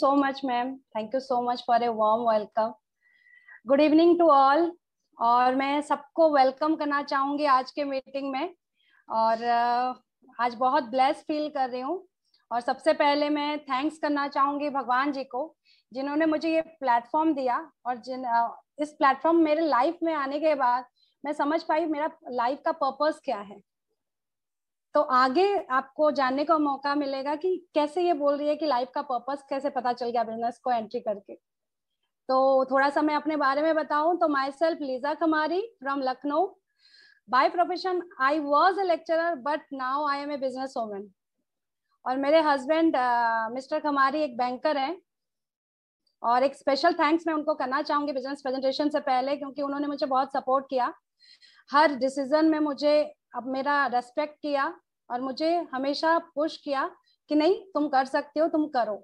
so much, ma'am. Thank you so much for a warm welcome. Good evening to all. और मैं सबको welcome करना चाहूंगी आज के मीटिंग में। और आज बहुत ब्लेस फील कर रही हूँ। और सबसे पहले मैं थैंक्स करना चाहूंगी भगवान जी को, जिन्होंने मुझे ये प्लेटफॉर्म दिया। और इस प्लेटफॉर्म मेरे लाइफ में आने के बाद मैं समझ पाई मेरा लाइफ का पर्पस क्या है। तो आगे आपको जानने का मौका मिलेगा कि कैसे ये बोल रही है कि लाइफ का पर्पस कैसे पता चल गया बिजनेस को एंट्री करके। तो थोड़ा सा मैं अपने बारे में बताऊं तो myself Lisa Kumari from Lucknow. By profession I was a lecturer but now I am a businesswoman. और मेरे हस्बैंड मिस्टर कुमारी एक बैंकर हैं। और एक स्पेशल थैंक्स मैं उनको करना चाहूंगी बिजनेस प्रेजेंटेशन से पहले, क्योंकि उन्होंने मुझे बहुत सपोर्ट किया। हर डिसीजन में मुझे अब मेरा रेस्पेक्ट किया और मुझे हमेशा पुश किया कि नहीं तुम कर सकते हो, तुम करो।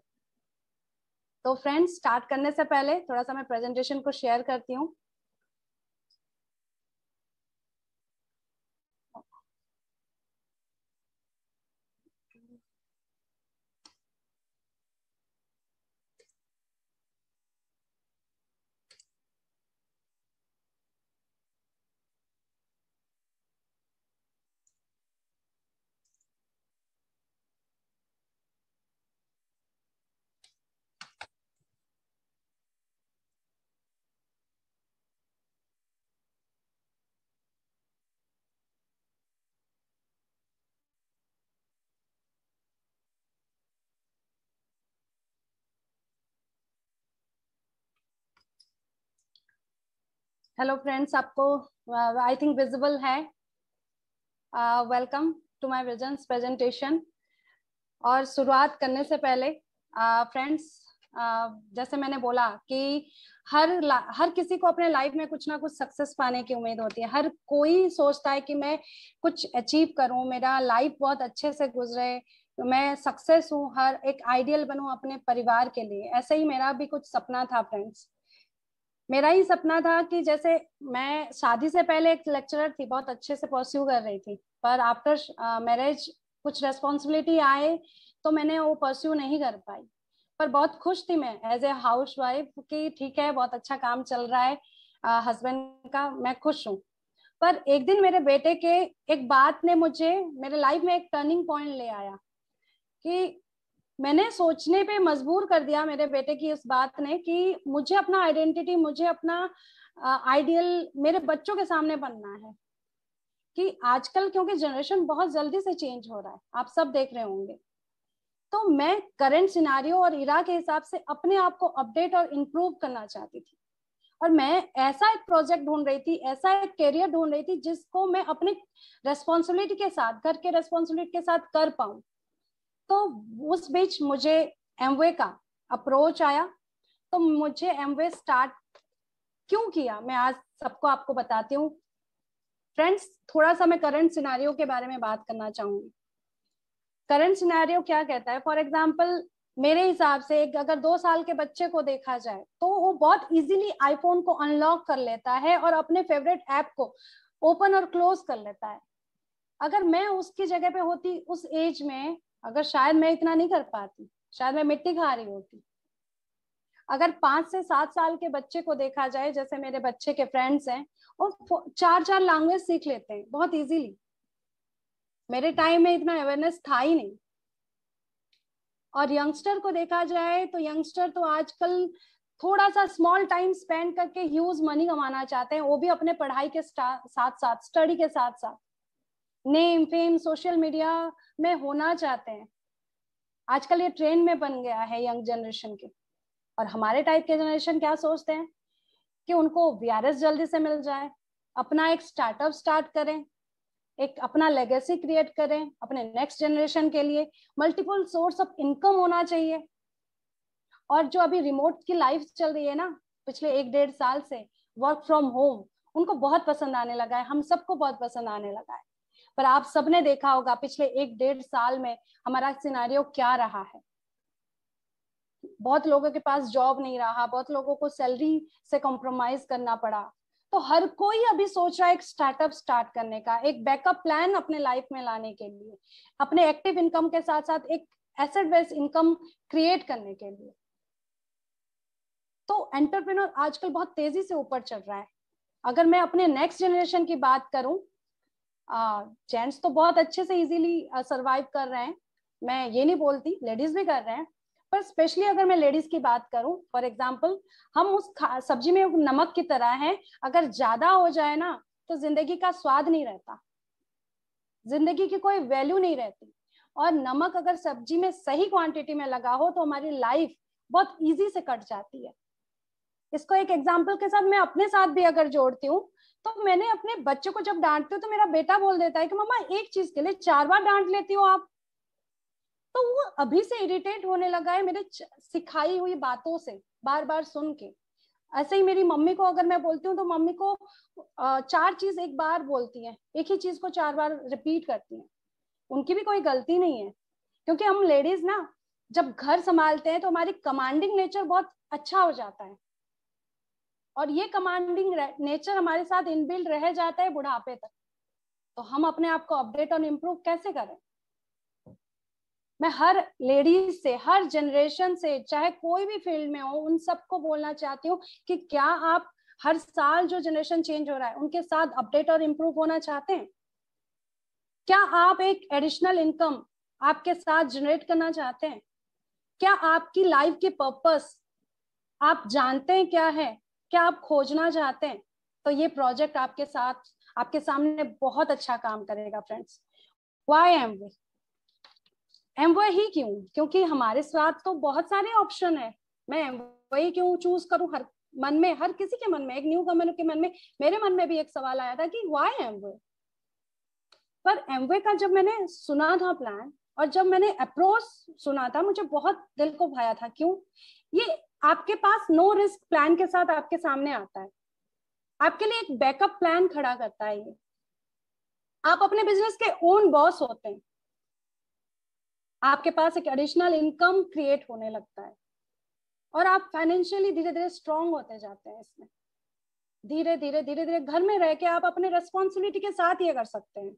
तो फ्रेंड्स, स्टार्ट करने से पहले थोड़ा सा मैं प्रेजेंटेशन को शेयर करती हूँ। हेलो फ्रेंड्स, आपको आई थिंक विजिबल है। Welcome to my visions presentation. और शुरुआत करने से पहले फ्रेंड्स, जैसे मैंने बोला कि हर किसी को अपने लाइफ में कुछ ना कुछ सक्सेस पाने की उम्मीद होती है। हर कोई सोचता है कि मैं कुछ अचीव करूं, मेरा लाइफ बहुत अच्छे से गुजरे, मैं सक्सेस हूं, हर एक आइडियल बनूं अपने परिवार के लिए। ऐसे ही मेरा भी कुछ सपना था फ्रेंड्स। मेरा ही सपना था कि जैसे मैं शादी से पहले एक लेक्चरर थी, बहुत अच्छे से परस्यू कर रही थी, पर आफ्टर मैरिज कुछ रेस्पॉन्सिबिलिटी आए तो मैंने वो परस्यू नहीं कर पाई। पर बहुत खुश थी मैं एज ए हाउस वाइफ कि ठीक है, बहुत अच्छा काम चल रहा है हस्बैंड का, मैं खुश हूँ। पर एक दिन मेरे बेटे के एक बात ने मुझे मेरे लाइफ में एक टर्निंग पॉइंट ले आया कि मैंने सोचने पे मजबूर कर दिया मेरे बेटे की इस बात ने कि मुझे अपना आइडेंटिटी, मुझे अपना आइडियल मेरे बच्चों के सामने बनना है। कि आजकल क्योंकि जनरेशन बहुत जल्दी से चेंज हो रहा है, आप सब देख रहे होंगे। तो मैं करंट सिनारियो और इरा के हिसाब से अपने आप को अपडेट और इम्प्रूव करना चाहती थी। और मैं ऐसा एक प्रोजेक्ट ढूंढ रही थी, ऐसा एक करियर ढूंढ रही थी जिसको मैं अपने रेस्पॉन्सिबिलिटी के साथ, घर के रेस्पॉन्सिबिलिटी के साथ कर पाऊं। तो उस बीच मुझे एमवे का अप्रोच आया। तो मुझे एमवे स्टार्ट क्यों किया मैं आज सबको आपको बताती हूँ। फ्रेंड्स, थोड़ा सा मैं करंट सिनेरियो के बारे में बात करना चाहूंगी। करंट सिनेरियो क्या कहता है, फॉर एग्जांपल मेरे हिसाब से अगर 2 साल के बच्चे को देखा जाए तो वो बहुत इजीली आईफोन को अनलॉक कर लेता है और अपने फेवरेट ऐप को ओपन और क्लोज कर लेता है। अगर मैं उसकी जगह पे होती उस एज में, अगर शायद मैं इतना नहीं कर पाती, शायद मैं मिट्टी खा रही होती। अगर 5 से 7 साल के बच्चे को देखा जाए, जैसे मेरे बच्चे के फ्रेंड्स हैं, वो 4 4 लैंग्वेज सीख लेते हैं बहुत इजीली। मेरे टाइम में इतना अवेयरनेस था ही नहीं। और यंगस्टर को देखा जाए तो यंगस्टर तो आजकल थोड़ा सा स्मॉल टाइम स्पेंड करके ह्यूज मनी कमाना चाहते हैं, वो भी अपने पढ़ाई के साथ साथ, स्टडी के साथ साथ, नेम फेम सोशल मीडिया में होना चाहते हैं। आजकल ये ट्रेंड में बन गया है यंग जनरेशन के। और हमारे टाइप के जनरेशन क्या सोचते हैं कि उनको वीआरएस जल्दी से मिल जाए, अपना एक स्टार्टअप स्टार्ट करें, एक अपना लेगेसी क्रिएट करें अपने नेक्स्ट जनरेशन के लिए, मल्टीपल सोर्स ऑफ इनकम होना चाहिए। और जो अभी रिमोट की लाइफ चल रही है ना पिछले 1 1.5 साल से, वर्क फ्रॉम होम, उनको बहुत पसंद आने लगा है, हम सबको बहुत पसंद आने लगा है। पर आप सबने देखा होगा पिछले 1 1.5 साल में हमारा सिनेरियो क्या रहा है। बहुत लोगों के पास जॉब नहीं रहा, बहुत लोगों को सैलरी से कॉम्प्रोमाइज करना पड़ा। तो हर कोई अभी सोच रहा है एक स्टार्टअप स्टार्ट करने का, एक बैकअप प्लान अपने लाइफ में लाने के लिए, अपने एक्टिव इनकम के साथ साथ एक एसेट बेस्ड इनकम क्रिएट करने के लिए। तो एंटरप्रेन्योर आजकल बहुत तेजी से ऊपर चल रहा है। अगर मैं अपने नेक्स्ट जनरेशन की बात करूं, जेंट्स तो बहुत अच्छे से इजीली सरवाइव कर रहे हैं, मैं ये नहीं बोलती, लेडीज भी कर रहे हैं, पर स्पेशली अगर मैं लेडीज की बात करूं, फॉर एग्जांपल हम उस सब्जी में नमक की तरह हैं, अगर ज्यादा हो जाए ना तो जिंदगी का स्वाद नहीं रहता, जिंदगी की कोई वैल्यू नहीं रहती। और नमक अगर सब्जी में सही क्वांटिटी में लगा हो तो हमारी लाइफ बहुत इजी से कट जाती है। इसको एक एग्जाम्पल के साथ मैं अपने साथ भी अगर जोड़ती हूँ, तो मैंने अपने बच्चों को जब डांटती हूँ तो मेरा बेटा बोल देता है कि मम्मा एक चीज के लिए 4 बार डांट लेती हो आप। तो वो अभी से इरिटेट होने लगा है मेरे सिखाई हुई बातों से, बार बार सुन के। ऐसे ही मेरी मम्मी को अगर मैं बोलती हूँ तो मम्मी को 4 चीज एक बार बोलती है, एक ही चीज को 4 बार रिपीट करती है। उनकी भी कोई गलती नहीं है, क्योंकि हम लेडीज ना जब घर संभालते हैं तो हमारी कमांडिंग नेचर बहुत अच्छा हो जाता है, और ये कमांडिंग नेचर हमारे साथ इनबिल्ट रह जाता है बुढ़ापे तक। तो हम अपने आप को अपडेट और इम्प्रूव कैसे करें? मैं हर लेडीज से, हर जनरेशन से, चाहे कोई भी फील्ड में हो, उन सबको बोलना चाहती हूँ कि क्या आप हर साल जो जनरेशन चेंज हो रहा है उनके साथ अपडेट और इम्प्रूव होना चाहते हैं? क्या आप एक एडिशनल इनकम आपके साथ जनरेट करना चाहते हैं? क्या आपकी लाइफ की पर्पस आप जानते हैं क्या है? क्या आप खोजना चाहते हैं? तो ये प्रोजेक्ट आपके साथ, आपके सामने बहुत अच्छा काम करेगा फ्रेंड्स। Why Amway? एमवे ही क्यों? क्योंकि हमारे साथ तो बहुत सारे ऑप्शन है। मैं एमवे ही क्यों चूज करूं? हर मन में, हर किसी के मन में, एक न्यू कमर के मन में, मेरे मन में भी एक सवाल आया था कि व्हाई एमवे। पर एमवे का जब मैंने सुना था प्लान, और जब मैंने अप्रोच सुना था, मुझे बहुत दिल को भाया था। क्यों? ये आपके पास नो रिस्क प्लान के साथ आपके सामने आता है, आपके लिए एक बैकअप प्लान खड़ा करता है। ये आप अपने बिजनेस के ओन बॉस होते हैं, आपके पास एक एडिशनल इनकम क्रिएट होने लगता है, और आप फाइनेंशियली धीरे धीरे स्ट्रांग होते जाते हैं। इसमें धीरे धीरे धीरे धीरे घर में रह के आप अपने रेस्पॉन्सिबिलिटी के साथ ये कर सकते हैं,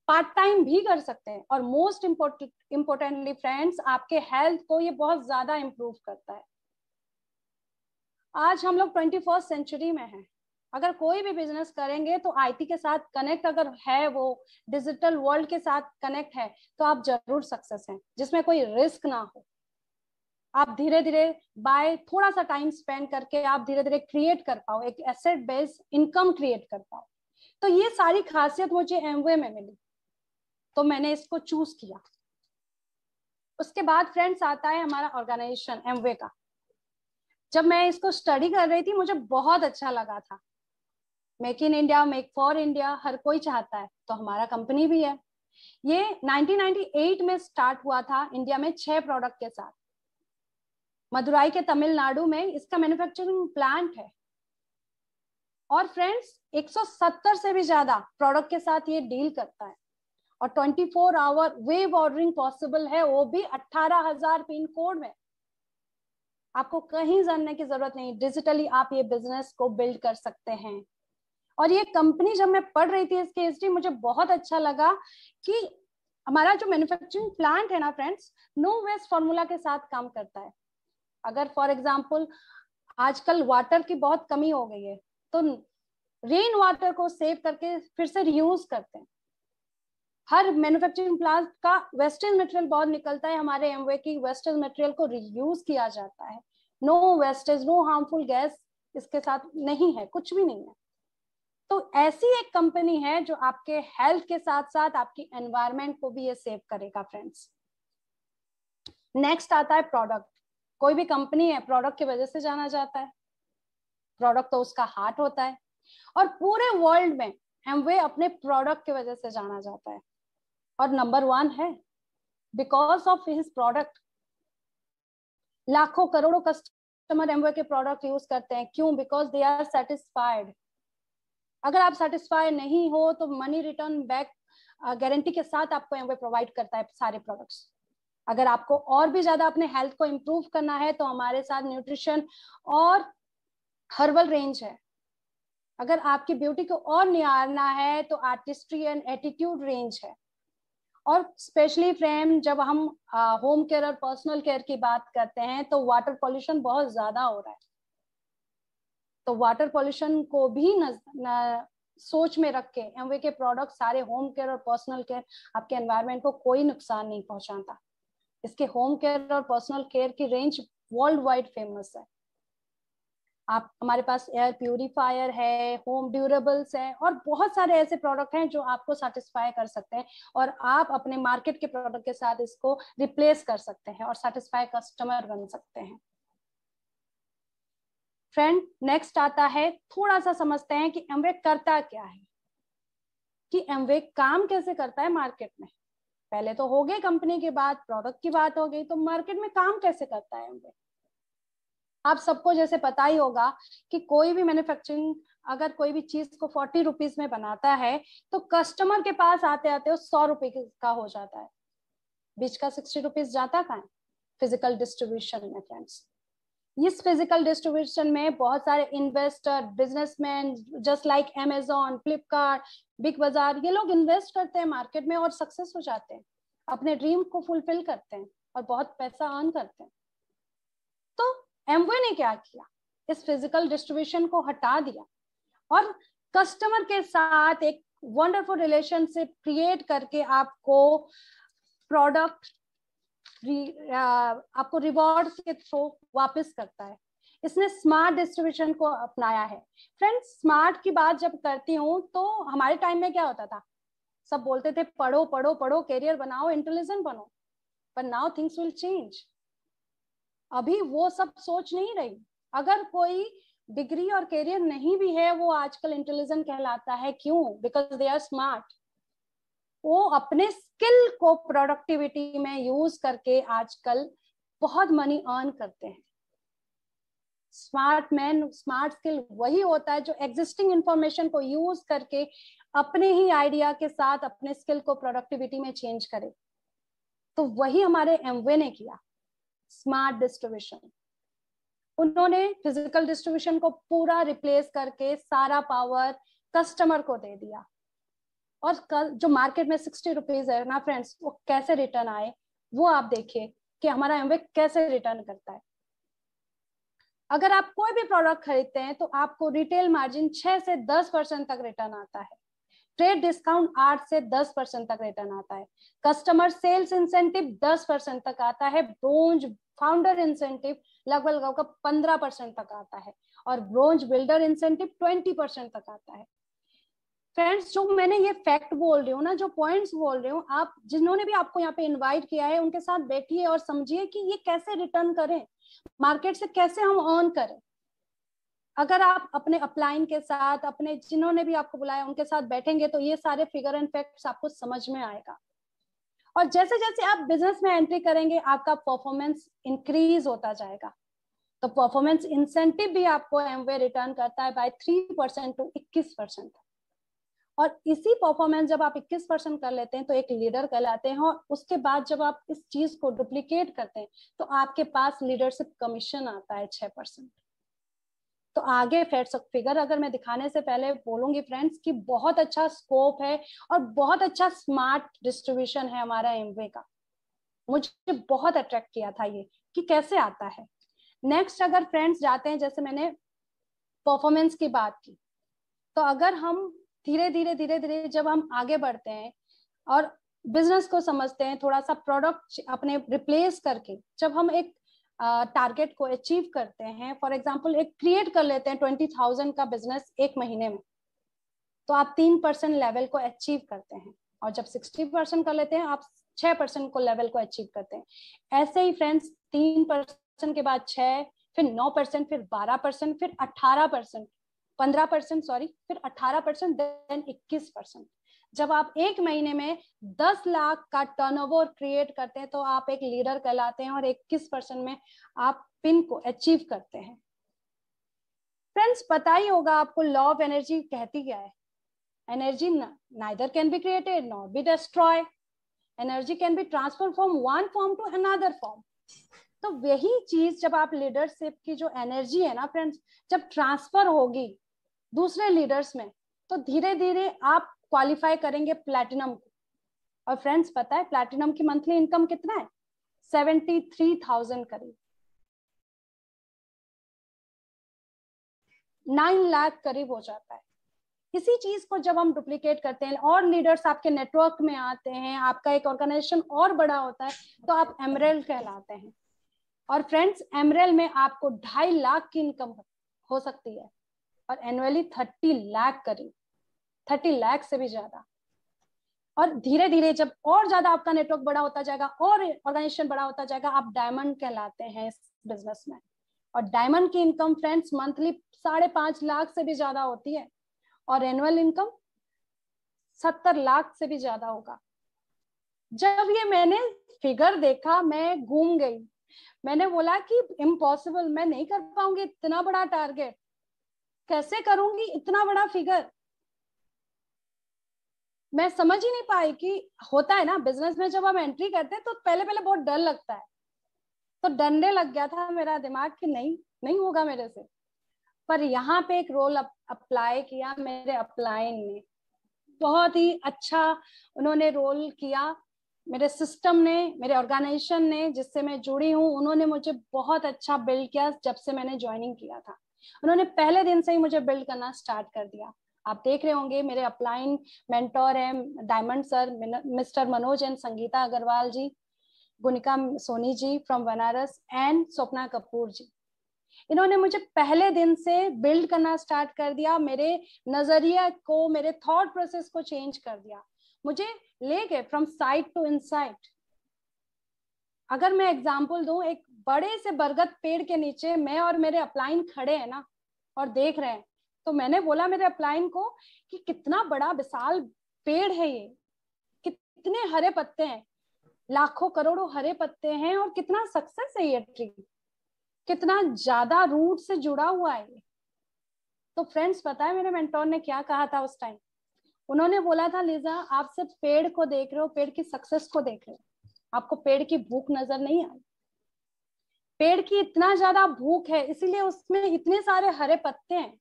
पार्ट टाइम भी कर सकते हैं, और मोस्ट इम्पोर्टेंटली फ्रेंड्स, आपके हेल्थ को ये बहुत ज्यादा इंप्रूव करता है। आज हम लोग 21st सेंचुरी में हैं। अगर कोई भी बिजनेस करेंगे तो आईटी के साथ कनेक्ट अगर है, वो डिजिटल वर्ल्ड के साथ कनेक्ट है, तो आप जरूर सक्सेस हैं, जिसमें कोई रिस्क ना हो। आप धीरे धीरे बाय थोड़ा सा टाइम स्पेंड करके आप धीरे धीरे क्रिएट कर पाओ, एक एसेट बेस्ड इनकम क्रिएट कर पाओ। तो ये सारी खासियत मुझे एमवे में मिली, तो मैंने इसको चूज किया। उसके बाद फ्रेंड्स आता है हमारा ऑर्गेनाइजेशन एमवे का। जब मैं इसको स्टडी कर रही थी मुझे बहुत अच्छा लगा था। Make in India, make for India हर कोई चाहता है, तो हमारा कंपनी भी है। ये 1998 में स्टार्ट हुआ था इंडिया में 6 प्रोडक्ट के साथ। मदुराई के तमिलनाडु में इसका मैन्युफैक्चरिंग प्लांट है, और फ्रेंड्स 170 से भी ज्यादा प्रोडक्ट के साथ ये डील करता है, और 24 आवर वेब ऑर्डरिंग पॉसिबल है, वो भी 18,000 पिन कोड में। आपको कहीं जानने की जरूरत नहीं, डिजिटली आप ये बिजनेस को बिल्ड कर सकते हैं। और ये कंपनी जब मैं पढ़ रही थी इसकी हिस्ट्री, मुझे बहुत अच्छा लगा कि हमारा जो मैन्युफैक्चरिंग प्लांट है ना फ्रेंड्स, नो वेस्ट फॉर्मूला के साथ काम करता है। अगर फॉर एग्जांपल आजकल वाटर की बहुत कमी हो गई है, तो रेन वाटर को सेव करके फिर से रीयूज करते हैं। हर मैन्युफैक्चरिंग प्लांट का वेस्टेज मटेरियल बहुत निकलता है, हमारे एमवे की वेस्टेज मटेरियल को रीयूज किया जाता है। No wastage, no harmful gas इसके साथ नहीं है, कुछ भी नहीं है। तो ऐसी एक कंपनी है जो आपके हेल्थ के साथ साथ आपकी एनवायरनमेंट को भी ये सेव करेगा फ्रेंड्स। नेक्स्ट आता है प्रोडक्ट। कोई भी कंपनी है प्रोडक्ट की वजह से जाना जाता है, प्रोडक्ट तो उसका हार्ट होता है, और पूरे वर्ल्ड में एमवे अपने प्रोडक्ट की वजह से जाना जाता है, और नंबर 1 है बिकॉज ऑफ हिज प्रोडक्ट। लाखों करोड़ों कस्टमर एमवे के प्रोडक्ट यूज करते हैं। क्यों? Because they are satisfied. अगर आप सेटिस्फाइड नहीं हो तो मनी रिटर्न बैक गारंटी के साथ आपको एमवे प्रोवाइड करता है सारे प्रोडक्ट्स। अगर आपको और भी ज्यादा अपने हेल्थ को इम्प्रूव करना है तो हमारे साथ न्यूट्रिशन और हर्बल रेंज है। अगर आपकी ब्यूटी को और निहारना है तो आर्टिस्ट्री एंड एटीट्यूड रेंज है। और स्पेशली फ्रेंड जब हम होम केयर और पर्सनल केयर की बात करते हैं तो वाटर पॉल्यूशन बहुत ज्यादा हो रहा है। तो वाटर पॉल्यूशन को भी सोच में रख के एमवे के प्रोडक्ट सारे होम केयर और पर्सनल केयर आपके एनवायरनमेंट को कोई नुकसान नहीं पहुंचाता। इसके होम केयर और पर्सनल केयर की रेंज वर्ल्ड वाइड फेमस है। आप हमारे पास एयर प्यूरिफायर है, होम ड्यूरेबल्स है और बहुत सारे ऐसे प्रोडक्ट हैं जो आपको सेटिस्फाई कर सकते हैं और आप अपने मार्केट के प्रोडक्ट के साथ इसको रिप्लेस कर सकते हैं और सेटिस्फाई कस्टमर बन सकते हैं। फ्रेंड नेक्स्ट आता है, थोड़ा सा समझते हैं कि एमवे करता क्या है, कि एमवे काम कैसे करता है मार्केट में। पहले तो हो गई कंपनी की बात, प्रोडक्ट की बात हो गई, तो मार्केट में काम कैसे करता है एमवे। आप सबको जैसे पता ही होगा कि कोई भी मैन्युफैक्चरिंग अगर कोई भी चीज को 40 रुपीज में बनाता है तो कस्टमर के पास आते आते वो 100 रुपए का हो जाता है, बीच का 60 रुपीज जाता कहाँ है, फिजिकल डिस्ट्रीब्यूशन में। फ्रेंड्स इस फिजिकल डिस्ट्रीब्यूशन में बहुत सारे investor, businessman just like Amazon, Flipkart, big बाजार, ये लोग इन्वेस्ट करते हैं मार्केट में और सक्सेस हो जाते हैं, अपने ड्रीम को फुलफिल करते हैं और बहुत पैसा अर्न करते हैं। तो एमवे ने क्या किया, इस फिजिकल डिस्ट्रीब्यूशन को हटा दिया और कस्टमर के साथ एक वंडरफुल रिलेशनशिप क्रिएट करके आपको प्रोडक्ट आपको रिवॉर्ड के थ्रू वापस करता है। इसने स्मार्ट डिस्ट्रीब्यूशन को अपनाया है। फ्रेंड्स स्मार्ट की बात जब करती हूँ तो हमारे टाइम में क्या होता था, सब बोलते थे पढ़ो पढ़ो पढ़ो, कैरियर बनाओ, इंटेलिजेंट बनो, पर नाउ थिंग्स विल चेंज। अभी वो सब सोच नहीं रही। अगर कोई डिग्री और कैरियर नहीं भी है वो आजकल इंटेलिजेंट कहलाता है। क्यों? Because they are smart. वो अपने स्किल को प्रोडक्टिविटी में यूज करके आजकल बहुत मनी अर्न करते हैं। स्मार्ट मैन, स्मार्ट स्किल वही होता है जो एग्जिस्टिंग इंफॉर्मेशन को यूज करके अपने ही आइडिया के साथ अपने स्किल को प्रोडक्टिविटी में चेंज करे। तो वही हमारे एमवे ने किया, स्मार्ट डिस्ट्रीब्यूशन। उन्होंने फिजिकल डिस्ट्रीब्यूशन को पूरा रिप्लेस करके सारा पावर कस्टमर को दे दिया। और कल जो मार्केट में 60 रुपीज है ना फ्रेंड्स, वो कैसे रिटर्न आए वो आप देखिए कि हमारा एमवे कैसे रिटर्न करता है। अगर आप कोई भी प्रोडक्ट खरीदते हैं तो आपको रिटेल मार्जिन 6 से 10% तक रिटर्न आता है, ट्रेड डिस्काउंट 8 से 10% तक रिटर्न आता है, कस्टमर सेल्स इंसेंटिव 10% तक आता है, ब्रोंज फाउंडर इंसेंटिव लगभग 15% तक आता है और ब्रोंज बिल्डर इंसेंटिव 20% तक आता है। फ्रेंड्स जो मैंने ये फैक्ट बोल रही हूँ ना, जो पॉइंट्स बोल रही हूँ, आप जिन्होंने भी आपको यहाँ पे इनवाइट किया है उनके साथ बैठिए और समझिए कि ये कैसे रिटर्न करें, मार्केट से कैसे हम अर्न करें। अगर आप अपने अपलाइन के साथ, अपने जिन्होंने भी आपको बुलाया उनके साथ बैठेंगे तो ये सारे फिगर एंड फैक्ट्स आपको समझ में आएगा। और जैसे जैसे आप बिजनेस में एंट्री करेंगे आपका परफॉर्मेंस इंक्रीज होता जाएगा। तो परफॉर्मेंस इंसेंटिव भी आपको एमवे रिटर्न करता है बाय 3% टू 21%। और इसी परफॉर्मेंस जब आप 21% कर लेते हैं तो एक लीडर कहलाते हैं। और उसके बाद जब आप इस चीज को डुप्लीकेट करते हैं तो आपके पास लीडरशिप कमीशन आता है 6%। तो आगे फिगर अगर मैं दिखाने से पहले बोलूंगी फ्रेंड्स कि बहुत अच्छा स्कोप है और बहुत अच्छा स्मार्ट डिस्ट्रीब्यूशन है हमारा एमवे का। मुझे बहुत अट्रैक्ट किया था ये कि कैसे आता है। नेक्स्ट अगर फ्रेंड्स जाते हैं, जैसे मैंने परफॉर्मेंस की बात की, तो अगर हम धीरे धीरे जब हम आगे बढ़ते हैं और बिजनेस को समझते हैं, थोड़ा सा प्रोडक्ट अपने रिप्लेस करके जब हम एक टारगेट को अचीव करते हैं, फॉर एग्जांपल एक क्रिएट कर लेते हैं 20,000 का बिजनेस एक महीने में, तो आप 3% लेवल को अचीव करते हैं। और जब 60% कर लेते हैं आप 6% को लेवल को अचीव करते हैं। ऐसे ही फ्रेंड्स 3% के बाद 6, फिर 9%, फिर 12%, फिर 18%, 15%, सॉरी, फिर 18%, देन 21%। जब आप एक महीने में 10 लाख का टर्नओवर क्रिएट करते हैं तो आप एक लीडर कहलाते हैं और 21% में आप पिन को अचीव करते हैं। फ्रेंड्स पता ही होगा आपको लॉ ऑफ एनर्जी कहती क्या है। Energy neither can be created nor be destroyed. Energy can be transferred from one form to another form. तो वही चीज जब आप लीडरशिप की जो एनर्जी है ना फ्रेंड्स, जब ट्रांसफर होगी दूसरे लीडर्स में तो धीरे धीरे आप क्वालिफाई करेंगे प्लैटिनम को। और फ्रेंड्स पता है प्लैटिनम की मंथली इनकम कितना है? 73,000 करीब, 9 लाख करीब हो जाता है। इसी चीज को जब हम डुप्लीकेट करते हैं और लीडर्स आपके नेटवर्क में आते हैं, आपका एक ऑर्गेनाइजेशन और बड़ा होता है, तो आप एमरेल्ड कहलाते हैं। और फ्रेंड्स एमरेल्ड में आपको 2.5 लाख की इनकम हो सकती है और एनुअली 30 लाख करीब, 30 लाख से भी ज्यादा। और धीरे धीरे जब और ज्यादा आपका नेटवर्क बड़ा होता जाएगा और ऑर्गेनाइजेशन बड़ा होता जाएगा, आप डायमंड कहलाते हैं इस बिजनेस में। और डायमंड की इनकम फ्रेंड्स मंथली 5.5 लाख से भी ज्यादा होती है और एनुअल इनकम 70 लाख से भी ज्यादा होगा। जब ये मैंने फिगर देखा मैं घूम गई। मैंने बोला कि इम्पॉसिबल, मैं नहीं कर पाऊंगी इतना बड़ा टारगेट, कैसे करूंगी इतना बड़ा फिगर। मैं समझ ही नहीं पाई कि होता है ना बिजनेस में जब हम एंट्री करते हैं तो पहले पहले बहुत डर लगता है, तो डरने लग गया था मेरा दिमाग कि नहीं होगा मेरे से। पर यहाँ पे एक रोल अप्लाई किया मेरे अपलाइन ने, बहुत ही अच्छा उन्होंने रोल किया। मेरे सिस्टम ने, मेरे ऑर्गेनाइजेशन ने जिससे मैं जुड़ी हूँ, उन्होंने मुझे बहुत अच्छा बिल्ड किया। जब से मैंने ज्वाइनिंग किया था उन्होंने पहले दिन से ही मुझे बिल्ड करना स्टार्ट कर दिया। आप देख रहे होंगे मेरे अपलाइन मेंटोर हैं diamond sir, mister Manoj and Sangeeta Agarwal ji, Gunika Soni ji from Banaras and Swapna Kapoor ji. इन्होंने मुझे पहले दिन से बिल्ड करना स्टार्ट कर दिया, मेरे नजरिया को, मेरे थॉट प्रोसेस को चेंज कर दिया, मुझे ले गए फ्रॉम साइड टू इनसाइड। अगर मैं एग्जांपल दूं, एक बड़े से बरगद पेड़ के नीचे मैं और मेरे अपलाइन खड़े हैं ना और देख रहे हैं, तो मैंने बोला मेरे अपलाइन को कि कितना बड़ा विशाल पेड़ है ये, कितने हरे पत्ते हैं, लाखों करोड़ों हरे पत्ते हैं, और कितना सक्सेस है ये ट्री, कितना ज्यादा रूट से जुड़ा हुआ है ये। तो फ्रेंड्स पता है मेरे मेंटोर ने क्या कहा था उस टाइम? उन्होंने बोला था लीजा आप सिर्फ पेड़ को देख रहे हो, पेड़ की सक्सेस को देख रहे हो, आपको पेड़ की भूख नजर नहीं आई। पेड़ की इतना ज्यादा भूख है इसीलिए उसमें इतने सारे हरे पत्ते हैं,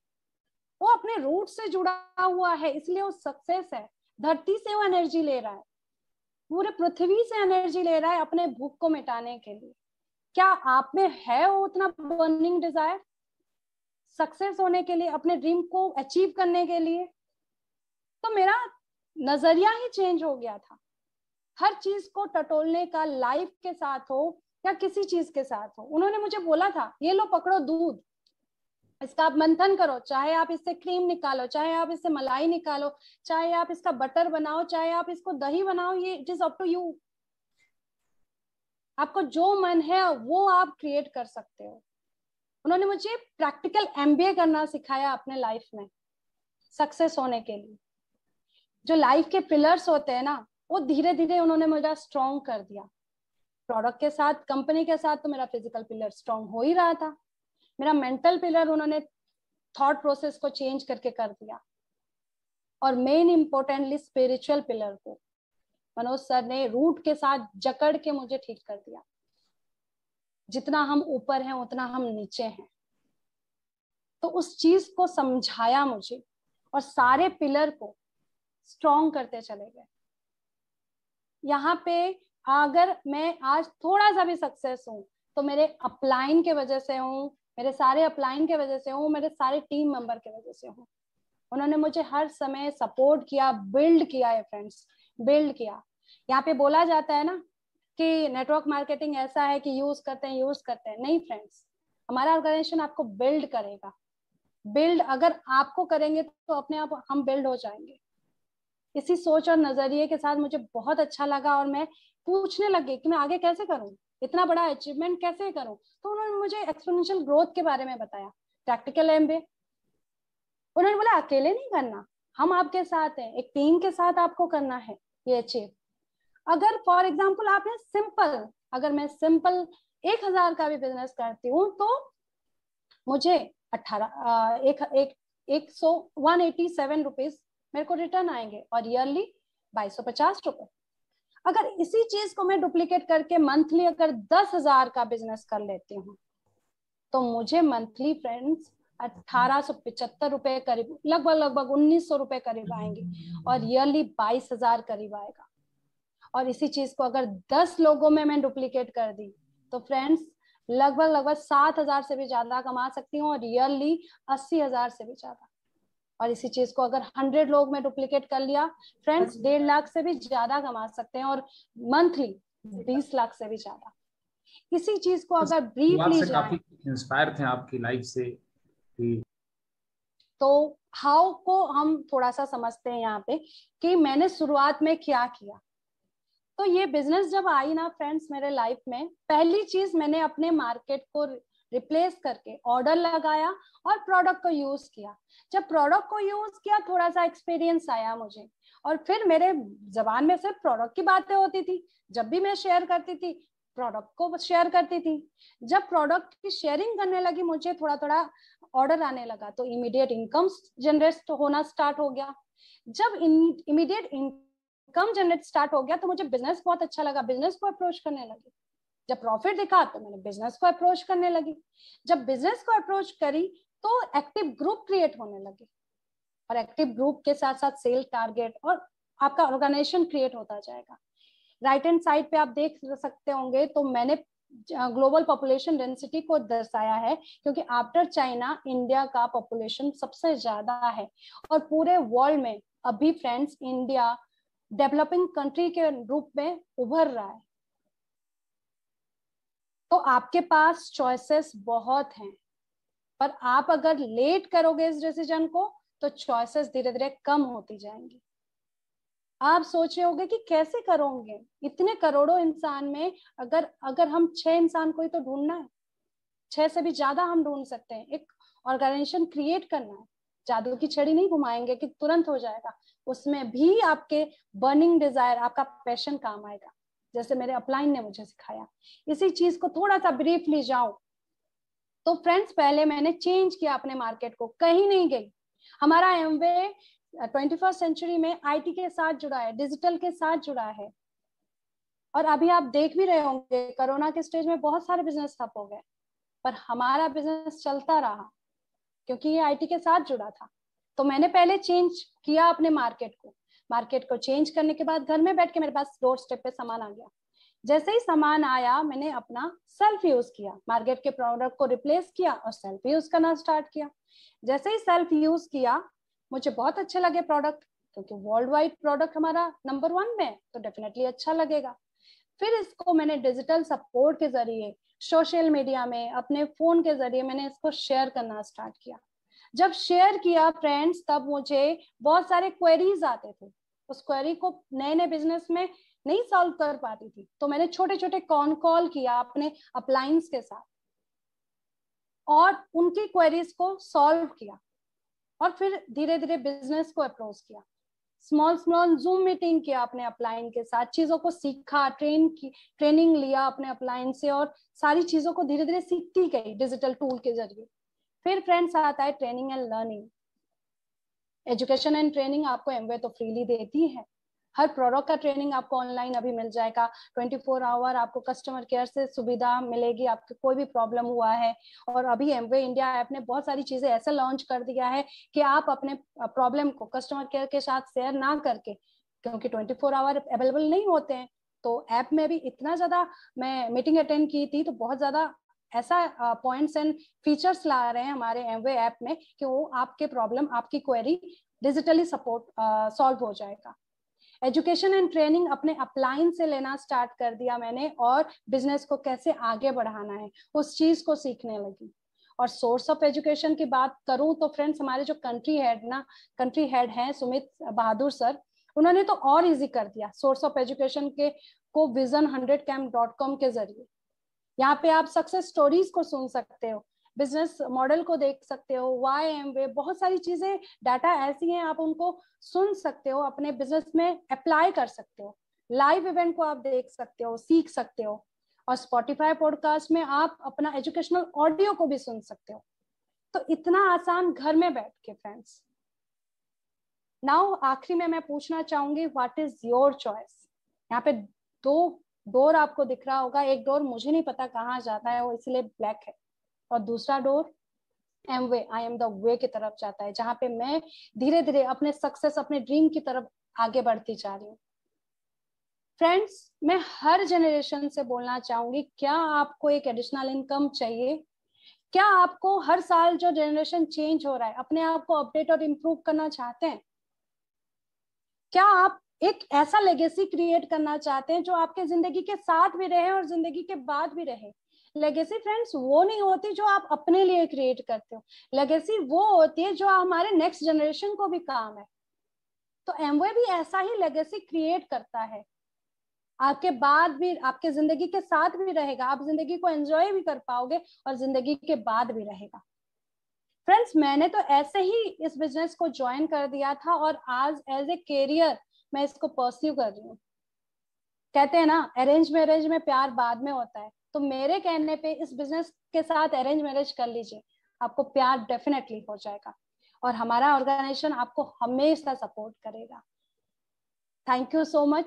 वो अपने रूट से जुड़ा हुआ है इसलिए वो सक्सेस है। धरती से वो एनर्जी ले रहा है, पूरे पृथ्वी से एनर्जी ले रहा है अपने भूख को मिटाने के लिए। क्या आप में है वो उतना बर्निंग डिजायर सक्सेस होने के लिए, अपने ड्रीम को अचीव करने के लिए? तो मेरा नजरिया ही चेंज हो गया था। हर चीज को टटोलने का, लाइफ के साथ हो या किसी चीज के साथ हो। उन्होंने मुझे बोला था ये लो पकड़ो दूध, इसका आप मंथन करो, चाहे आप इससे क्रीम निकालो, चाहे आप इससे मलाई निकालो, चाहे आप इसका बटर बनाओ, चाहे आप इसको दही बनाओ, ये it is up to you. आपको जो मन है वो आप क्रिएट कर सकते हो। उन्होंने मुझे प्रैक्टिकल एमबीए करना सिखाया अपने लाइफ में सक्सेस होने के लिए। जो लाइफ के पिलर्स होते हैं ना, वो धीरे धीरे उन्होंने मुझे स्ट्रॉन्ग कर दिया। प्रोडक्ट के साथ, कंपनी के साथ तो मेरा फिजिकल पिलर स्ट्रॉन्ग हो ही रहा था, मेरा मेंटल पिलर उन्होंने थॉट प्रोसेस को चेंज करके कर दिया, और मेन इंपॉर्टेंटली स्पिरिचुअल पिलर को मनोज सर ने रूट के साथ जकड़ के मुझे ठीक कर दिया। जितना हम ऊपर हैं उतना हम नीचे हैं, तो उस चीज को समझाया मुझे और सारे पिलर को स्ट्रॉन्ग करते चले गए। यहाँ पे अगर मैं आज थोड़ा सा भी सक्सेस हूँ तो मेरे अपलाइन के वजह से हूँ, मेरे सारे अपलाइन के वजह से हूँ, मेरे सारे टीम मेंबर के वजह से हूँ। उन्होंने मुझे हर समय सपोर्ट किया, बिल्ड किया है फ्रेंड्स, बिल्ड किया। यहाँ पे बोला जाता है ना कि नेटवर्क मार्केटिंग ऐसा है कि यूज करते हैं, नहीं फ्रेंड्स, हमारा ऑर्गेनाइजेशन आपको बिल्ड करेगा। बिल्ड अगर आपको करेंगे तो अपने आप हम बिल्ड हो जाएंगे। इसी सोच और नजरिए के साथ मुझे बहुत अच्छा लगा और मैं पूछने लगी कि मैं आगे कैसे करूं, इतना बड़ा अचीवमेंट कैसे करूं। तो उन्होंने मुझे एक्सपोनेंशियल ग्रोथ के बारे में बताया, प्रैक्टिकल एमबीए। उन्होंने बोला अकेले नहीं करना, हम आपके साथ हैं, एक टीम के साथ आपको करना है ये अचीव। अगर फॉर एग्जाम्पल आपने सिंपल, अगर मैं सिंपल 1,000 का भी बिजनेस करती हूँ तो मुझे 187 रुपीज मेरे को रिटर्न आएंगे और ईयरली 2250 रुपए। अगर इसी चीज को मैं डुप्लीकेट करके मंथली अगर 10,000 का बिजनेस कर लेती हूँ तो मुझे मंथली फ्रेंड्स 1875 रुपए करीब, लगभग 1900 रुपए करीब आएंगे और ईयरली 22,000 करीब आएगा। और इसी चीज को अगर 10 लोगों में मैं डुप्लीकेट कर दी तो फ्रेंड्स लगभग 7,000 से भी ज्यादा कमा सकती हूँ, और ईयरली 80,000 से भी ज्यादा। और इसी चीज को अगर 100 लोग में डुप्लीकेट कर लिया फ्रेंड्स, 1.5 लाख से भी ज्यादा कमा सकते हैं, और मंथली 20 लाख से भी ज्यादा। इसी चीज को अगर ब्रीफली जाए, काफी इंस्पायर थे आपकी लाइफ से कि तो हाउ को हम थोड़ा सा समझते हैं यहाँ पे कि मैंने शुरुआत में क्या किया। तो ये बिजनेस जब आई ना फ्रेंड्स मेरे लाइफ में, पहली चीज मैंने अपने मार्केट को रिप्लेस करके ऑर्डर लगाया और प्रोडक्ट को यूज किया। जब प्रोडक्ट को यूज किया थोड़ा सा एक्सपीरियंस आया मुझे, और फिर मेरे जबान में सिर्फ प्रोडक्ट की बातें होती थी। जब भी मैं शेयर करती थी प्रोडक्ट को शेयर करती थी। जब प्रोडक्ट की शेयरिंग करने लगी मुझे थोड़ा थोड़ा ऑर्डर आने लगा, तो इमीडिएट इनकम जनरेट होना स्टार्ट हो गया। जब इमीडिएट इनकम जनरेट स्टार्ट हो गया तो मुझे बिजनेस बहुत अच्छा लगा, बिजनेस को अप्रोच करने लगी। जब प्रॉफिट दिखा तो मैंने बिजनेस को अप्रोच करने लगी। जब बिजनेस को अप्रोच करी तो एक्टिव ग्रुप क्रिएट होने लगे, और एक्टिव ग्रुप के साथ साथ सेल टारगेट और आपका ऑर्गेनाइजेशन क्रिएट होता जाएगा। राइट हैंड साइड पे आप देख सकते होंगे, तो मैंने ग्लोबल पॉपुलेशन डेंसिटी को दर्शाया है, क्योंकि आफ्टर चाइना इंडिया का पॉपुलेशन सबसे ज्यादा है, और पूरे वर्ल्ड में अभी फ्रेंड्स इंडिया डेवलपिंग कंट्री के रूप में उभर रहा है। तो आपके पास चॉइसेस बहुत हैं, पर आप अगर लेट करोगे इस डिसीजन को तो चॉइसेस धीरे धीरे कम होती जाएंगी। आप सोच रहे होंगे कि कैसे करोगे, इतने करोड़ों इंसान में अगर हम 6 इंसान को ही तो ढूंढना है, 6 से भी ज्यादा हम ढूंढ सकते हैं। एक ऑर्गेनाइजेशन क्रिएट करना है, जादू की छड़ी नहीं घुमाएंगे कि तुरंत हो जाएगा। उसमें भी आपके बर्निंग डिजायर, आपका पैशन काम आएगा, जैसे मेरे अपलाइन ने मुझे सिखाया। इसी चीज को थोड़ा सा ब्रीफली जाऊं तो फ्रेंड्स, पहले मैंने चेंज किया अपने मार्केट को, कहीं नहीं गई। हमारा एमवे 21st सेंचुरी में आईटी के साथ जुड़ा है, डिजिटल के साथ जुड़ा है। और अभी आप देख भी रहे होंगे कोरोना के स्टेज में बहुत सारे बिजनेस ठप हो गए, पर हमारा बिजनेस चलता रहा क्योंकि ये आईटी के साथ जुड़ा था। तो मैंने पहले चेंज किया अपने मार्केट को चेंज करने के बाद घर में बैठ के मेरे पास डोर स्टेप पे सामान आ गया। जैसे ही सामान आया मैंने अपना सेल्फ यूज किया, मार्केट के प्रोडक्ट को रिप्लेस किया और सेल्फ यूज करना स्टार्ट किया। जैसे ही सेल्फ यूज किया मुझे बहुत अच्छे लगे प्रोडक्ट, क्योंकि वर्ल्ड वाइड प्रोडक्ट हमारा नंबर 1 में, तो डेफिनेटली अच्छा लगेगा। फिर इसको मैंने डिजिटल सपोर्ट के जरिए, सोशल मीडिया में, अपने फोन के जरिए मैंने इसको शेयर करना स्टार्ट किया। जब शेयर किया फ्रेंड्स, तब मुझे बहुत सारे क्वेरीज आते थे। उस क्वेरी को नए नए बिजनेस में नहीं सॉल्व कर पाती थी, तो मैंने छोटे छोटे कॉल किया अपने अपलाइंस के साथ और उनकी क्वेरीज को सॉल्व किया, और फिर धीरे धीरे बिजनेस को अप्रोच किया। स्मॉल जूम मीटिंग किया अपने अपलाइन के साथ, चीजों को सीखा, ट्रेनिंग लिया अपने अपलाइन से, और सारी चीजों को धीरे धीरे सीखती गई डिजिटल टूल के जरिए। फिर फ्रेंड्स आता है training and learning. Education and training आपको एमवे तो फ्रीली देती है। हर प्रोडक्ट का ट्रेनिंग आपको ऑनलाइन अभी मिल जाएगा। 24 आवर आपको कस्टमर केयर से सुविधा मिलेगी, आपको कोई भी प्रॉब्लम हुआ है। और अभी एमवे इंडिया ऐप ने बहुत सारी चीजें ऐसे लॉन्च कर दिया है कि आप अपने प्रॉब्लम को कस्टमर केयर के साथ शेयर ना करके, क्योंकि 24 आवर अवेलेबल नहीं होते हैं, तो ऐप में भी इतना ज्यादा, मैं मीटिंग अटेंड की थी तो बहुत ज्यादा ऐसा पॉइंट्स एंड फीचर्स ला रहे हैं हमारे एमवे ऐप में कि वो आपके प्रॉब्लम, आपकी क्वेरी डिजिटली सपोर्ट सॉल्व हो जाएगा। एजुकेशन एंड ट्रेनिंग अपने अपलाइन से लेना स्टार्ट कर दिया मैंने, और बिजनेस को कैसे आगे बढ़ाना है उस चीज को सीखने लगी। और सोर्स ऑफ एजुकेशन की बात करूं तो फ्रेंड्स, हमारे जो कंट्री हेड हैं सुमित बहादुर सर, उन्होंने तो और इजी कर दिया सोर्स ऑफ एजुकेशन के को vision100camp.com के जरिए। यहाँ पे आप सक्सेस स्टोरीज को सुन सकते हो, बिजनेस मॉडल को देख सकते हो, वाई एमवे, बहुत सारी चीजें, डाटा ऐसी हैं आप उनको सुन सकते हो, अपने बिजनेस में अप्लाई कर सकते हो। लाइव इवेंट को आप देख सकते हो, सीख सकते हो। और स्पॉटिफाई पॉडकास्ट में आप अपना एजुकेशनल ऑडियो को भी सुन सकते हो। तो इतना आसान घर में बैठ के फ्रेंड्स। नाउ आखिरी में मैं पूछना चाहूंगी, व्हाट इज योर चॉइस। यहाँ पे 2 डोर आपको दिख रहा होगा। एक डोर मुझे नहीं पता कहाँ जाता है, वो इसलिए ब्लैक है, और दूसरा door Amway, I am the way की तरफ जाता है, जहां पे मैं धीरे धीरे अपने सक्सेस, अपने ड्रीम की तरफ आगे बढ़ती जा रही हूँ। फ्रेंड्स, मैं हर जनरेशन से बोलना चाहूंगी, क्या आपको एक एडिशनल इनकम चाहिए? क्या आपको हर साल जो जनरेशन चेंज हो रहा है अपने आप को अपडेट और इम्प्रूव करना चाहते हैं? क्या आप एक ऐसा लेगेसी क्रिएट करना चाहते हैं जो आपके जिंदगी के साथ भी रहे और जिंदगी के बाद भी रहे? लेगेसी फ्रेंड्स वो नहीं होती जो आप अपने लिए क्रिएट करते हो, लेगेसी वो होती है जो हमारे नेक्स्ट जनरेशन को भी काम है। तो एमवे भी ऐसा ही लेगेसी क्रिएट करता है, आपके बाद भी, आपके जिंदगी के साथ भी रहेगा, आप जिंदगी को एंजॉय भी कर पाओगे और जिंदगी के बाद भी रहेगा। फ्रेंड्स, मैंने तो ऐसे ही इस बिजनेस को ज्वाइन कर दिया था और आज एज ए कैरियर मैं इसको परस्यू कर रही हूँ। कहते हैं ना, अरेंज मैरिज में प्यार बाद में होता है, तो मेरे कहने पे इस बिजनेस के साथ अरेंज मैरिज कर लीजिए, आपको प्यार डेफिनेटली हो जाएगा और हमारा ऑर्गेनाइजेशन आपको हमेशा सपोर्ट करेगा। Thank you so much.